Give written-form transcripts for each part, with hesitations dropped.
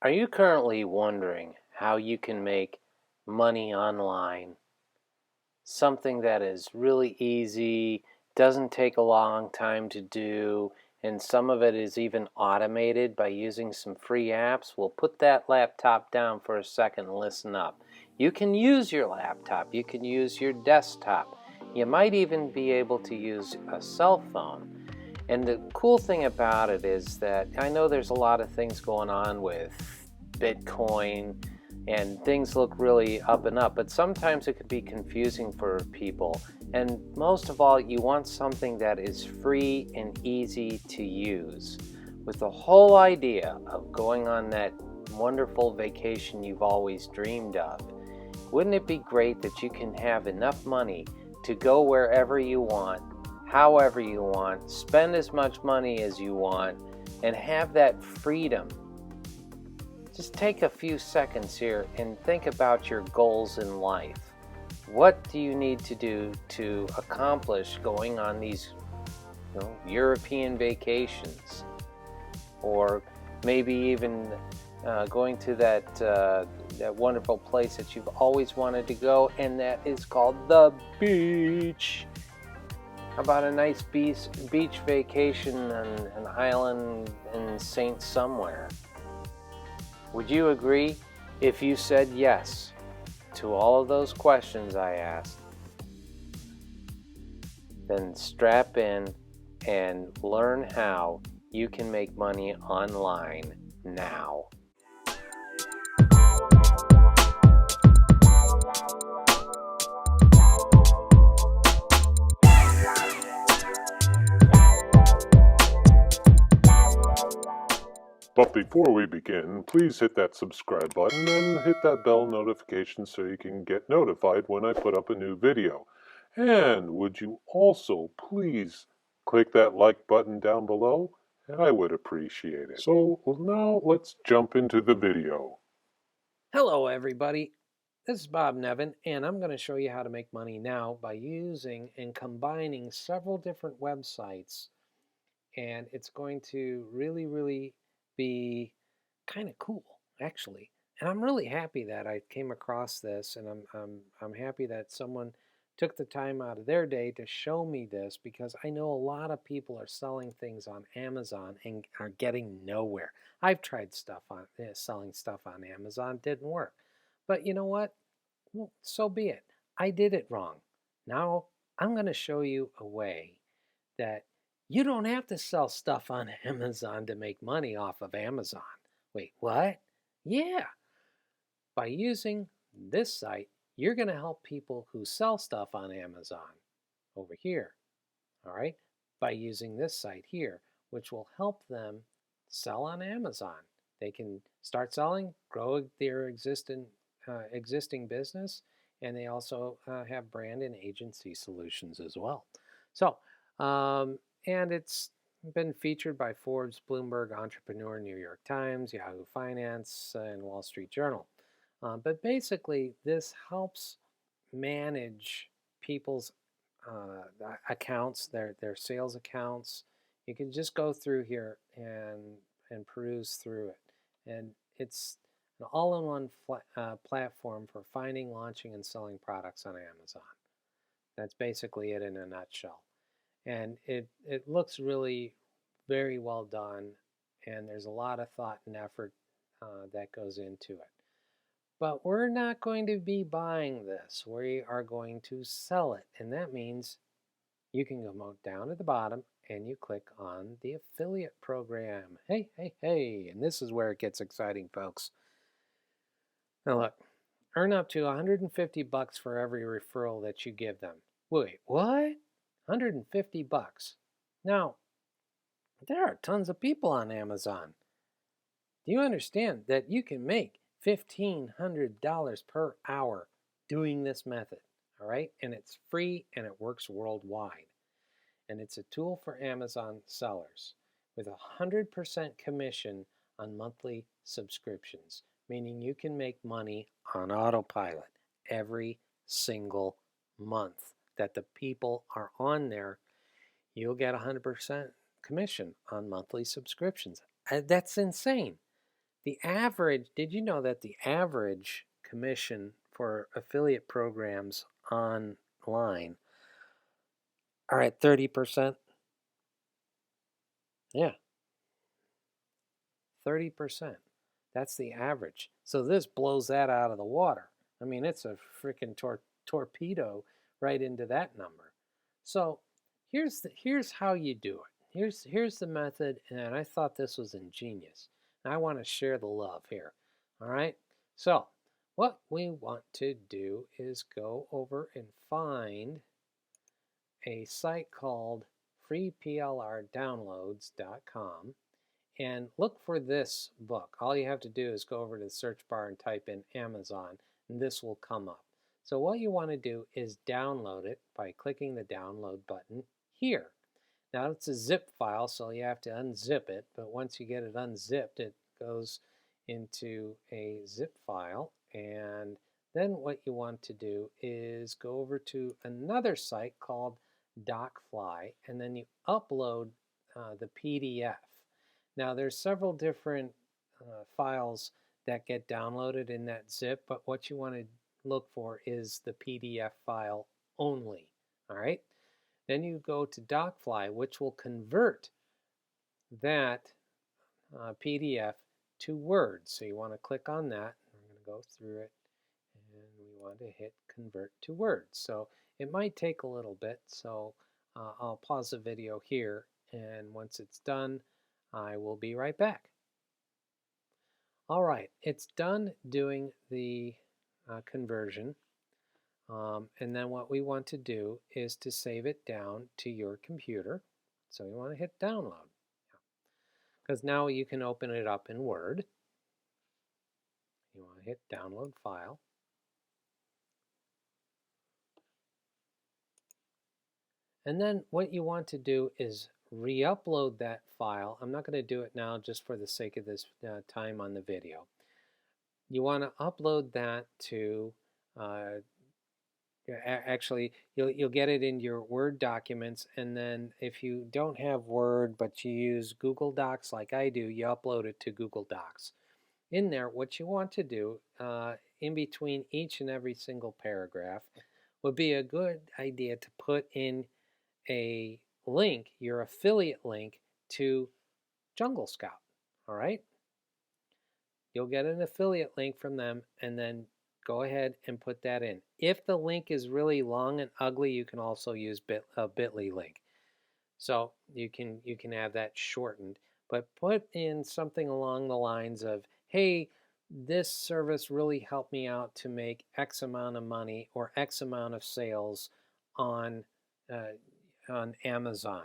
Are you currently wondering how you can make money online? Something that is really easy, doesn't take a long time to do, and some of it is even automated by using some free apps? Well, put that laptop down for a second and listen up. You can use your laptop, you can use your desktop, you might even be able to use a cell phone. And the cool thing about it is that I know there's a lot of things going on with Bitcoin and things look really up and up, but sometimes it could be confusing for people. And most of all, you want something that is free and easy to use. With the whole idea of going on that wonderful vacation you've always dreamed of, wouldn't it be great that you can have enough money to go wherever you want, however you want, spend as much money as you want, and have that freedom? Just take a few seconds here and think about your goals in life. What do you need to do to accomplish going on these European vacations? Or maybe even going to that wonderful place that you've always wanted to go, and that is called the beach. How about a nice beach vacation on an island in Saint somewhere? Would you agree if you said yes to all of those questions I asked? Then strap in and learn how you can make money online now. But before we begin, please hit that subscribe button and hit that bell notification so you can get notified when I put up a new video. And would you also please click that like button down below? I would appreciate it. So now let's jump into the video. Hello everybody, this is Bob Nevin, and I'm going to show you how to make money now by using and combining several different websites, and it's going to really be kind of cool, actually. And I'm really happy that I came across this, and I'm happy that someone took the time out of their day to show me this, because I know a lot of people are selling things on Amazon and are getting nowhere. I've tried selling stuff on Amazon, didn't work. But you know what? Well, so be it. I did it wrong. Now I'm going to show you a way that you don't have to sell stuff on Amazon to make money off of Amazon. Wait, what? Yeah. By using this site, you're going to help people who sell stuff on Amazon over here. All right? By using this site here, which will help them sell on Amazon. They can start selling, grow their existing business, and they also have brand and agency solutions as well. So, and it's been featured by Forbes, Bloomberg, Entrepreneur, New York Times, Yahoo Finance, and Wall Street Journal. But basically, this helps manage people's accounts, their sales accounts. You can just go through here and peruse through it. And it's an all-in-one platform for finding, launching, and selling products on Amazon. That's basically it in a nutshell. And it looks really very well done, and there's a lot of thought and effort that goes into it. But we're not going to be buying this. We are going to sell it. And that means you can go down at the bottom and you click on the affiliate program. Hey. And this is where it gets exciting, folks. Now look, earn up to $150 for every referral that you give them. Wait, what? $150. Now, there are tons of people on Amazon. Do you understand that you can make $1,500 per hour doing this method? All right, and it's free and it works worldwide. And it's a tool for Amazon sellers with 100% commission on monthly subscriptions, meaning you can make money on autopilot every single month that the people are on there. You'll get 100% commission on monthly subscriptions. That's insane. The average, did you know that the average commission for affiliate programs online are at 30%? Yeah, 30%. That's the average. So this blows that out of the water. I mean, it's a freaking torpedo right into that number. So here's how you do it. Here's the method, and I thought this was ingenious. And I want to share the love here. All right. So what we want to do is go over and find a site called freeplrdownloads.com and look for this book. All you have to do is go over to the search bar and type in Amazon, and this will come up. So what you want to do is download it by clicking the download button here. Now it's a zip file, so you have to unzip it, but once you get it unzipped, it goes into a zip file, and then what you want to do is go over to another site called DocFly, and then you upload the PDF. Now there's several different files that get downloaded in that zip, but what you want to look for is the PDF file only. All right. Then you go to DocFly, which will convert that PDF to Word. So you want to click on that. I'm going to go through it, and we want to hit Convert to Word. So it might take a little bit, so I'll pause the video here, and once it's done, I will be right back. All right, it's done doing the conversion. And then what we want to do is to save it down to your computer. So you want to hit download, because now you can open it up in Word. You want to hit download file. And then what you want to do is re-upload that file. I'm not going to do it now just for the sake of this time on the video. You want to upload that to actually, you'll get it in your Word documents, and then if you don't have Word but you use Google Docs like I do, you upload it to Google Docs. In there, what you want to do in between each and every single paragraph would be a good idea to put in a link, your affiliate link to Jungle Scout. All right? You'll get an affiliate link from them, and then go ahead and put that in. If the link is really long and ugly, you can also use a bit.ly link. So you can have that shortened, but put in something along the lines of, hey, this service really helped me out to make X amount of money or X amount of sales on Amazon.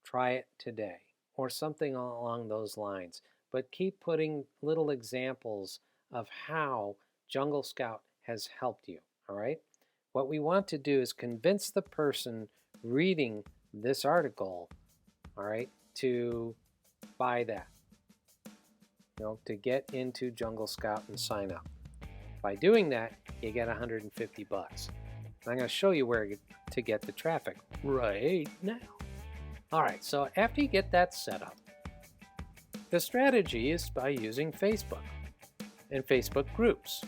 Try it today, or something along those lines. But keep putting little examples of how Jungle Scout has helped you, all right? What we want to do is convince the person reading this article, all right, to buy that, to get into Jungle Scout and sign up. By doing that, you get 150 bucks. I'm going to show you where to get the traffic right now. All right, so after you get that set up, the strategy is by using Facebook and Facebook groups.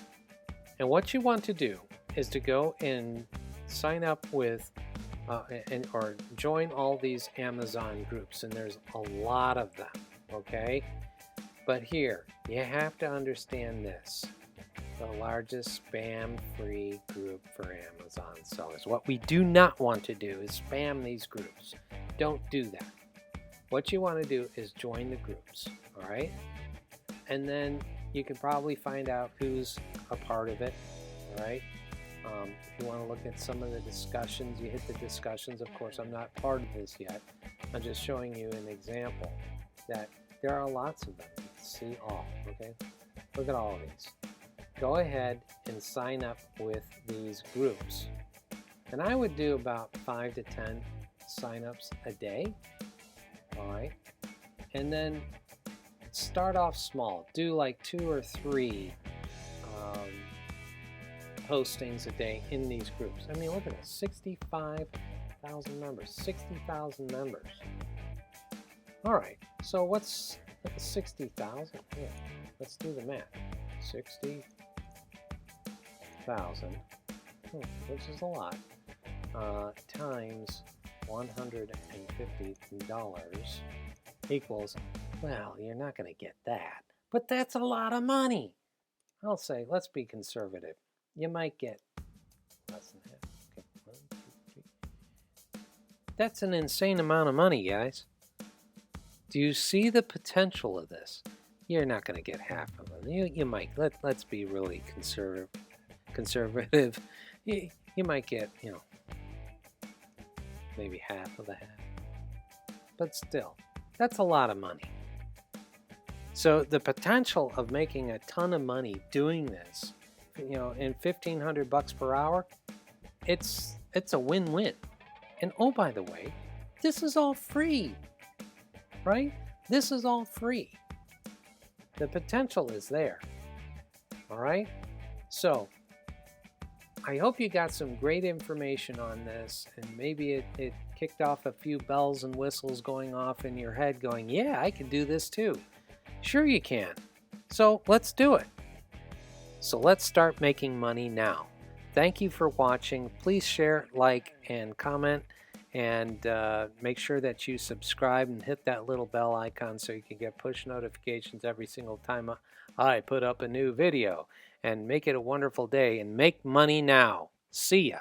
And what you want to do is to go and sign up with or join all these Amazon groups, and there's a lot of them, okay? But here, you have to understand this. The largest spam-free group for Amazon sellers. What we do not want to do is spam these groups. Don't do that. What you want to do is join the groups, all right? And then you can probably find out who's a part of it, all right? If you want to look at some of the discussions, you hit the discussions. Of course, I'm not part of this yet. I'm just showing you an example that there are lots of them. See all, okay? Look at all of these. Go ahead and sign up with these groups. And I would do about 5 to 10 signups a day, all right? And then start off small. Do like 2 or 3 postings a day in these groups. I mean, look at this, 65,000 members, 60,000 members. All right, so what's 60,000. Yeah, let's do the math. 60,000, which is a lot, times $150 equals, well, you're not going to get that, but that's a lot of money. I'll say, let's be conservative. You might get less than half. Okay, 1, 2, 3. That's an insane amount of money, guys. Do you see the potential of this? You're not going to get half of it. You might. Let's be really conservative. You might get, maybe half of the half. But still, that's a lot of money. So the potential of making a ton of money doing this, in $1,500 per hour, it's a win-win. And oh, by the way, this is all free, right? This is all free. The potential is there. All right? So I hope you got some great information on this, and maybe it kicked off a few bells and whistles going off in your head going, yeah, I can do this too. Sure you can. So let's do it. So let's start making money now. Thank you for watching. Please share, like, and comment, and make sure that you subscribe and hit that little bell icon so you can get push notifications every single time I put up a new video. And make it a wonderful day and make money now. See ya.